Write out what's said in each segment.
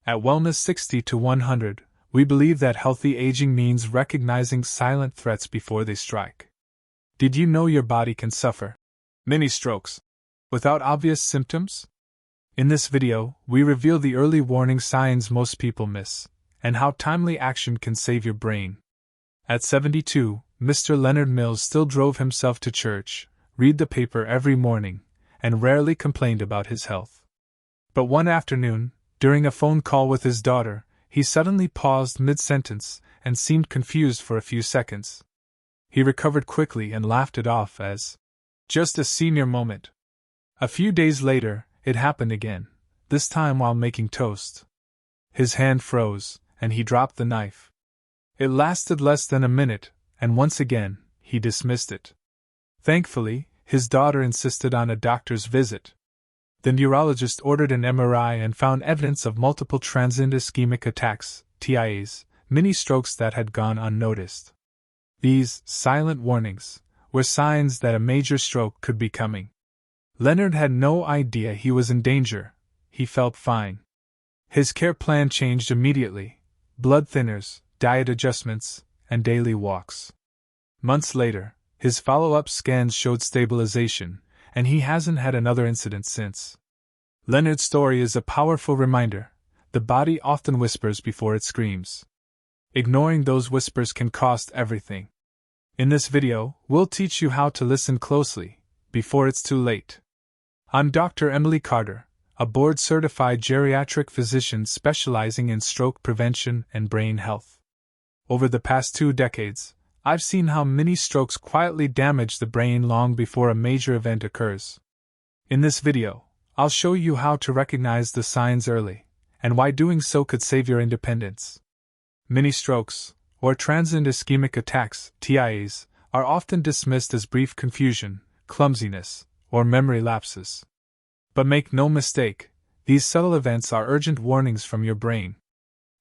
At Wellness 60 to 100, we believe that healthy aging means recognizing silent threats before they strike. Did you know your body can suffer mini strokes without obvious symptoms? In this video, we reveal the early warning signs most people miss, and how timely action can save your brain. At 72, Mr. Leonard Mills still drove himself to church, read the paper every morning, and rarely complained about his health. But one afternoon, during a phone call with his daughter, he suddenly paused mid-sentence and seemed confused for a few seconds. He recovered quickly and laughed it off as just a senior moment. A few days later, it happened again, this time while making toast. His hand froze, and he dropped the knife. It lasted less than a minute, and once again, he dismissed it. Thankfully, his daughter insisted on a doctor's visit. The neurologist ordered an MRI and found evidence of multiple transient ischemic attacks, TIAs, mini strokes that had gone unnoticed. These silent warnings were signs that a major stroke could be coming. Leonard had no idea he was in danger. He felt fine. His care plan changed immediately: blood thinners, diet adjustments, and daily walks. Months later, his follow-up scans showed stabilization, and he hasn't had another incident since. Leonard's story is a powerful reminder: the body often whispers before it screams. Ignoring those whispers can cost everything. In this video, we'll teach you how to listen closely, before it's too late. I'm Dr. Emily Carter, a board-certified geriatric physician specializing in stroke prevention and brain health. Over the past 2 decades, I've seen how mini strokes quietly damage the brain long before a major event occurs. In this video, I'll show you how to recognize the signs early, and why doing so could save your independence. Mini strokes, or transient ischemic attacks, TIAs, are often dismissed as brief confusion, clumsiness, or memory lapses. But make no mistake, these subtle events are urgent warnings from your brain.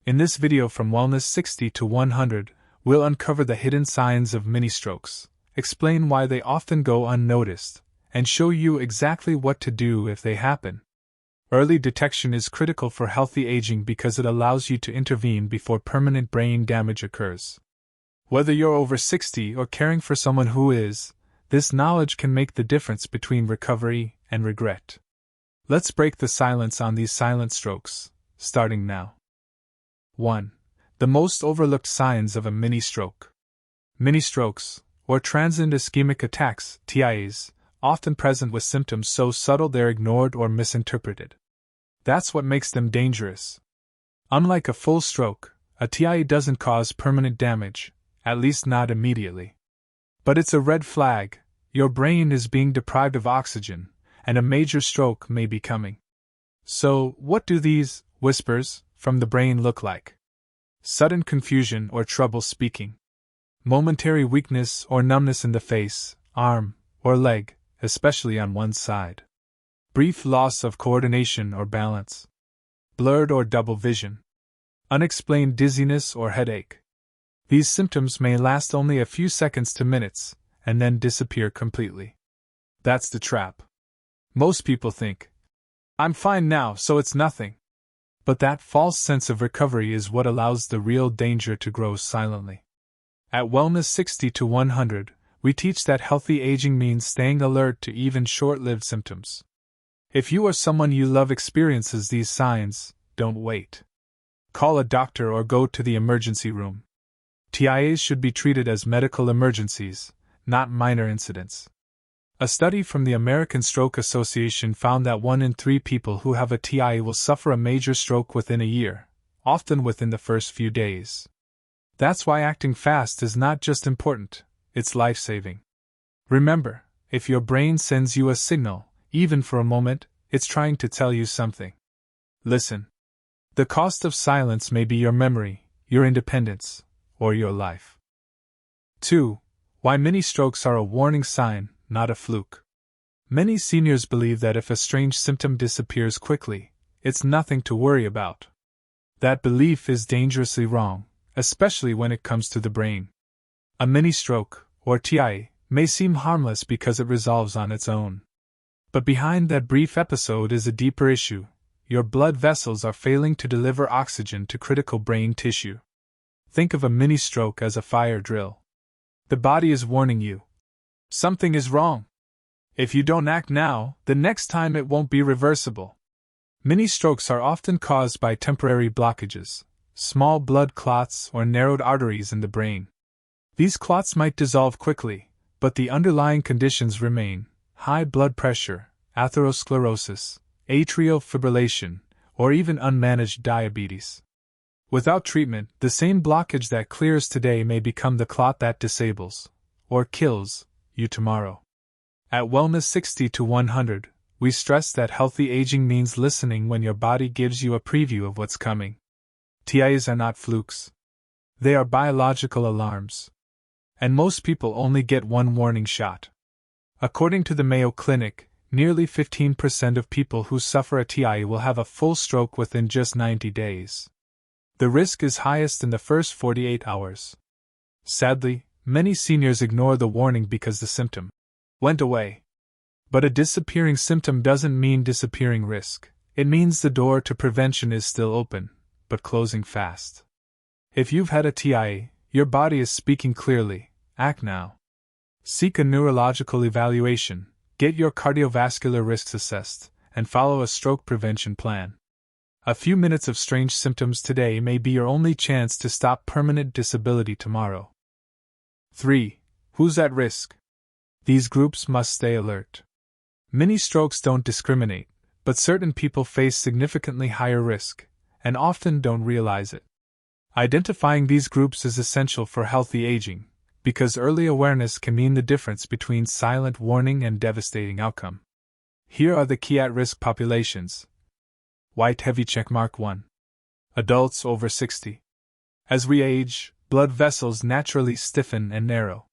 In this video from Wellness 60 to 100, we'll uncover the hidden signs of mini strokes, explain why they often go unnoticed, and show you exactly what to do if they happen. Early detection is critical for healthy aging because it allows you to intervene before permanent brain damage occurs. Whether you're over 60 or caring for someone who is, this knowledge can make the difference between recovery and regret. Let's break the silence on these silent strokes, starting now. 1. The most overlooked signs of a mini stroke. Mini strokes, or transient ischemic attacks, TIAs, often present with symptoms so subtle they're ignored or misinterpreted. That's what makes them dangerous. Unlike a full stroke, a TIA doesn't cause permanent damage, at least not immediately. But it's a red flag: your brain is being deprived of oxygen, and a major stroke may be coming. So, what do these whispers from the brain look like? Sudden confusion or trouble speaking. Momentary weakness or numbness in the face, arm, or leg, especially on one side. Brief loss of coordination or balance. Blurred or double vision. Unexplained dizziness or headache. These symptoms may last only a few seconds to minutes, and then disappear completely. That's the trap. Most people think, "I'm fine now, so it's nothing." But that false sense of recovery is what allows the real danger to grow silently. At Wellness 60 to 100, we teach that healthy aging means staying alert to even short-lived symptoms. If you or someone you love experiences these signs, don't wait. Call a doctor or go to the emergency room. TIAs should be treated as medical emergencies, not minor incidents. A study from the American Stroke Association found that 1 in 3 people who have a TIA will suffer a major stroke within a year, often within the first few days. That's why acting fast is not just important, it's life-saving. Remember, if your brain sends you a signal, even for a moment, it's trying to tell you something. Listen. The cost of silence may be your memory, your independence, or your life. 2. Why mini strokes are a warning sign, not a fluke. Many seniors believe that if a strange symptom disappears quickly, it's nothing to worry about. That belief is dangerously wrong, especially when it comes to the brain. A mini stroke, or TIA, may seem harmless because it resolves on its own. But behind that brief episode is a deeper issue: your blood vessels are failing to deliver oxygen to critical brain tissue. Think of a mini stroke as a fire drill. The body is warning you. Something is wrong. If you don't act now, the next time it won't be reversible. Mini strokes are often caused by temporary blockages, small blood clots, or narrowed arteries in the brain. These clots might dissolve quickly, but the underlying conditions remain: high blood pressure, atherosclerosis, atrial fibrillation, or even unmanaged diabetes. Without treatment, the same blockage that clears today may become the clot that disables, or kills, you tomorrow. At Wellness 60 to 100, we stress that healthy aging means listening when your body gives you a preview of what's coming. TIAs are not flukes. They are biological alarms. And most people only get one warning shot. According to the Mayo Clinic, nearly 15% of people who suffer a TIA will have a full stroke within just 90 days. The risk is highest in the first 48 hours. Sadly, many seniors ignore the warning because the symptom went away. But a disappearing symptom doesn't mean disappearing risk. It means the door to prevention is still open, but closing fast. If you've had a TIA, your body is speaking clearly. Act now. Seek a neurological evaluation, get your cardiovascular risks assessed, and follow a stroke prevention plan. A few minutes of strange symptoms today may be your only chance to stop permanent disability tomorrow. 3. Who's at risk? These groups must stay alert. Mini strokes don't discriminate, but certain people face significantly higher risk, and often don't realize it. Identifying these groups is essential for healthy aging, because early awareness can mean the difference between silent warning and devastating outcome. Here are the key at-risk populations. White heavy checkmark 1. Adults over 60. As we age, blood vessels naturally stiffen and narrow.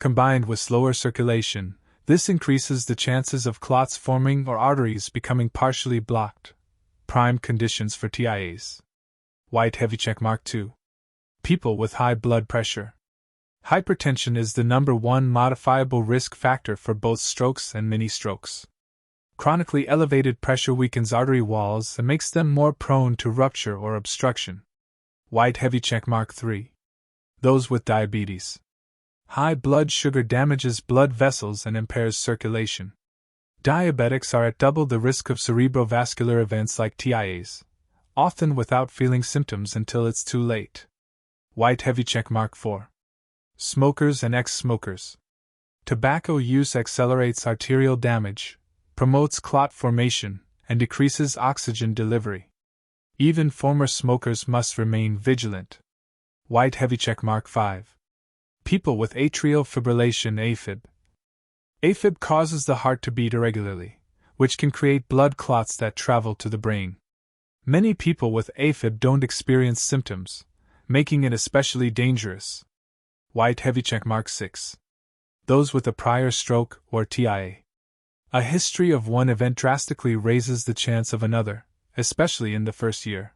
Combined with slower circulation, this increases the chances of clots forming or arteries becoming partially blocked. Prime conditions for TIAs. White heavy checkmark 2. People with high blood pressure. Hypertension is the number one modifiable risk factor for both strokes and mini strokes. Chronically elevated pressure weakens artery walls and makes them more prone to rupture or obstruction. White heavy checkmark 3. Those with diabetes. High blood sugar damages blood vessels and impairs circulation. Diabetics are at double the risk of cerebrovascular events like TIAs, often without feeling symptoms until it's too late. White heavy checkmark 4. Smokers and ex-smokers. Tobacco use accelerates arterial damage, promotes clot formation, and decreases oxygen delivery. Even former smokers must remain vigilant. White heavy checkmark 5. People with atrial fibrillation AFib. AFib causes the heart to beat irregularly, which can create blood clots that travel to the brain. Many people with AFib don't experience symptoms, making it especially dangerous. White heavy checkmark 6. Those with a prior stroke or TIA. A history of one event drastically raises the chance of another, especially in the first year.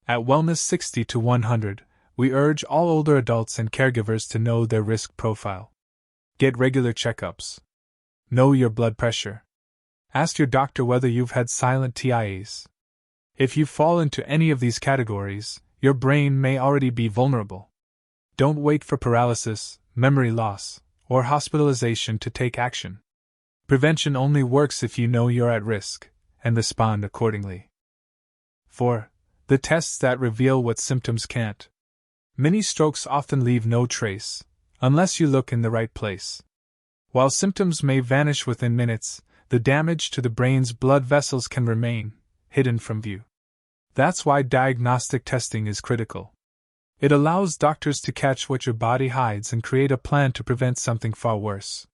At Wellness 60 to 100, we urge all older adults and caregivers to know their risk profile. Get regular checkups. Know your blood pressure. Ask your doctor whether you've had silent TIAs. If you fall into any of these categories, your brain may already be vulnerable. Don't wait for paralysis, memory loss, or hospitalization to take action. Prevention only works if you know you're at risk, and respond accordingly. 4. The tests that reveal what symptoms can't. Mini strokes often leave no trace, unless you look in the right place. While symptoms may vanish within minutes, the damage to the brain's blood vessels can remain, hidden from view. That's why diagnostic testing is critical. It allows doctors to catch what your body hides and create a plan to prevent something far worse.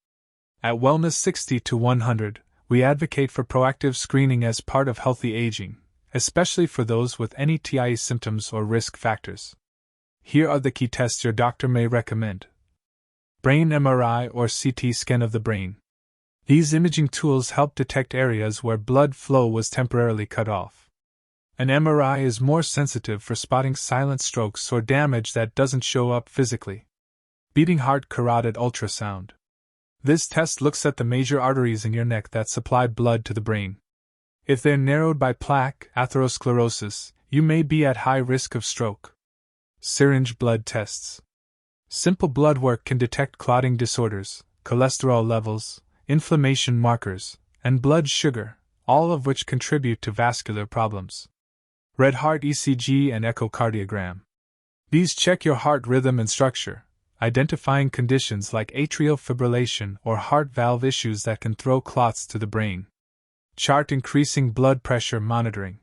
At Wellness 60 to 100, we advocate for proactive screening as part of healthy aging, especially for those with any TIA symptoms or risk factors. Here are the key tests your doctor may recommend. Brain MRI or CT scan of the brain. These imaging tools help detect areas where blood flow was temporarily cut off. An MRI is more sensitive for spotting silent strokes or damage that doesn't show up physically. Beating heart carotid ultrasound. This test looks at the major arteries in your neck that supply blood to the brain. If they're narrowed by plaque atherosclerosis, you may be at high risk of stroke. Syringe blood tests. Simple blood work can detect clotting disorders, cholesterol levels, inflammation markers, and blood sugar, all of which contribute to vascular problems. Red heart ECG and echocardiogram. These check your heart rhythm and structure, identifying conditions like atrial fibrillation or heart valve issues that can throw clots to the brain. Chart increasing blood pressure monitoring.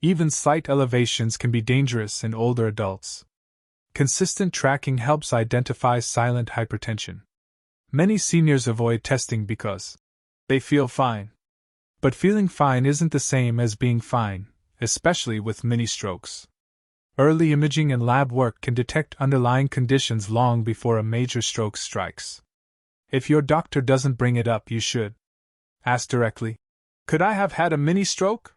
Even slight elevations can be dangerous in older adults. Consistent tracking helps identify silent hypertension. Many seniors avoid testing because they feel fine. But feeling fine isn't the same as being fine, especially with mini strokes. Early imaging and lab work can detect underlying conditions long before a major stroke strikes. If your doctor doesn't bring it up, you should. Ask directly, "Could I have had a mini stroke?"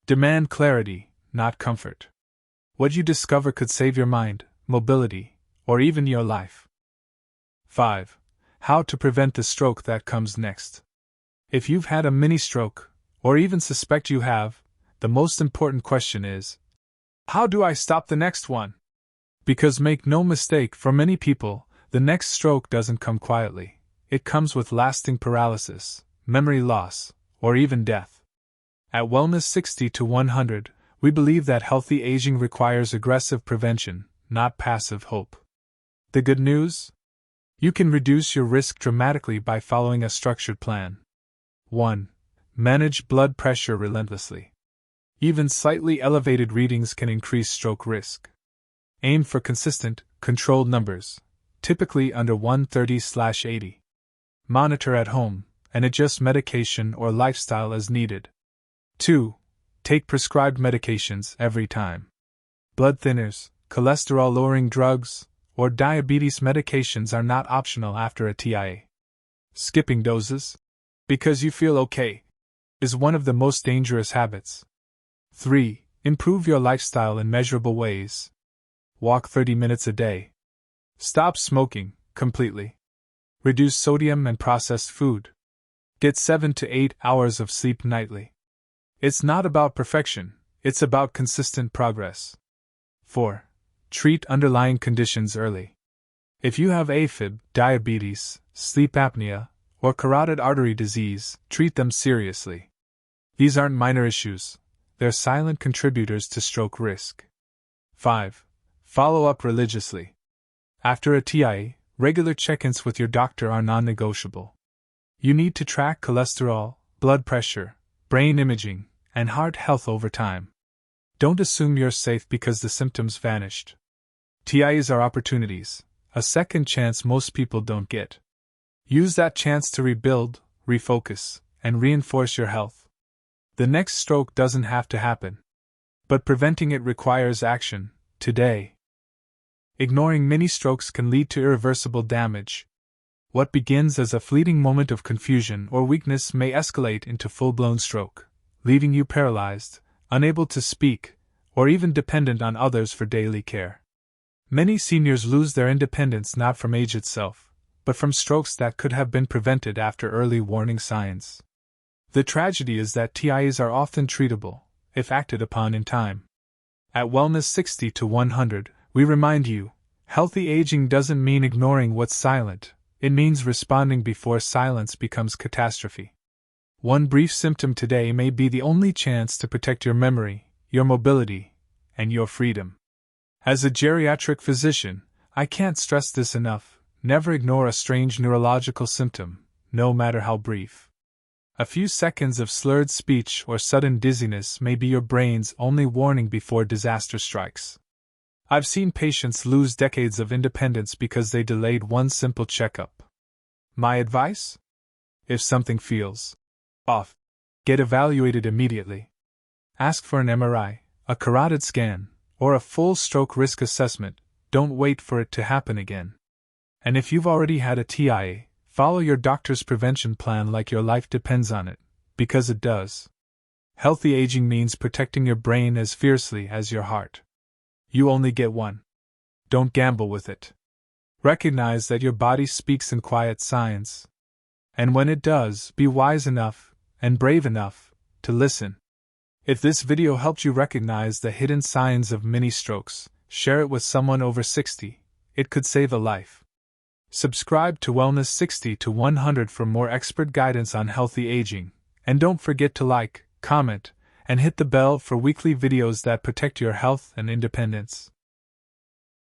Demand clarity, not comfort. What you discover could save your mind, mobility, or even your life. 5. How to prevent the stroke that comes next. If you've had a mini stroke, or even suspect you have, the most important question is, how do I stop the next one? Because make no mistake, for many people, the next stroke doesn't come quietly. It comes with lasting paralysis, memory loss, or even death. At Wellness 60 to 100, we believe that healthy aging requires aggressive prevention, not passive hope. The good news? You can reduce your risk dramatically by following a structured plan. 1. Manage blood pressure relentlessly. Even slightly elevated readings can increase stroke risk. Aim for consistent, controlled numbers, typically under 130/80. Monitor at home, and adjust medication or lifestyle as needed. 2. Take prescribed medications every time. Blood thinners, cholesterol-lowering drugs, or diabetes medications are not optional after a TIA. Skipping doses, because you feel okay, is one of the most dangerous habits. 3. Improve your lifestyle in measurable ways. Walk 30 minutes a day. Stop smoking completely. Reduce sodium and processed food. Get 7 to 8 hours of sleep nightly. It's not about perfection, it's about consistent progress. 4. Treat underlying conditions early. If you have AFib, diabetes, sleep apnea, or carotid artery disease, treat them seriously. These aren't minor issues, they're silent contributors to stroke risk. 5. Follow up religiously. After a TIA, regular check-ins with your doctor are non-negotiable. You need to track cholesterol, blood pressure, brain imaging, and heart health over time. Don't assume you're safe because the symptoms vanished. TIAs are opportunities, a second chance most people don't get. Use that chance to rebuild, refocus, and reinforce your health. The next stroke doesn't have to happen. But preventing it requires action, today. Ignoring mini strokes can lead to irreversible damage. What begins as a fleeting moment of confusion or weakness may escalate into full-blown stroke, leaving you paralyzed, unable to speak, or even dependent on others for daily care. Many seniors lose their independence not from age itself, but from strokes that could have been prevented after early warning signs. The tragedy is that TIAs are often treatable, if acted upon in time. At Wellness 60 to 100, we remind you, healthy aging doesn't mean ignoring what's silent, it means responding before silence becomes catastrophe. One brief symptom today may be the only chance to protect your memory, your mobility, and your freedom. As a geriatric physician, I can't stress this enough: never ignore a strange neurological symptom, no matter how brief. A few seconds of slurred speech or sudden dizziness may be your brain's only warning before disaster strikes. I've seen patients lose decades of independence because they delayed one simple checkup. My advice? If something feels off, get evaluated immediately. Ask for an MRI, a carotid scan, or a full stroke risk assessment. Don't wait for it to happen again. And if you've already had a TIA, follow your doctor's prevention plan like your life depends on it, because it does. Healthy aging means protecting your brain as fiercely as your heart. You only get one. Don't gamble with it. Recognize that your body speaks in quiet signs. And when it does, be wise enough, and brave enough, to listen. If this video helped you recognize the hidden signs of mini strokes, share it with someone over 60. It could save a life. Subscribe to Wellness 60 to 100 for more expert guidance on healthy aging, and don't forget to like, comment, and hit the bell for weekly videos that protect your health and independence.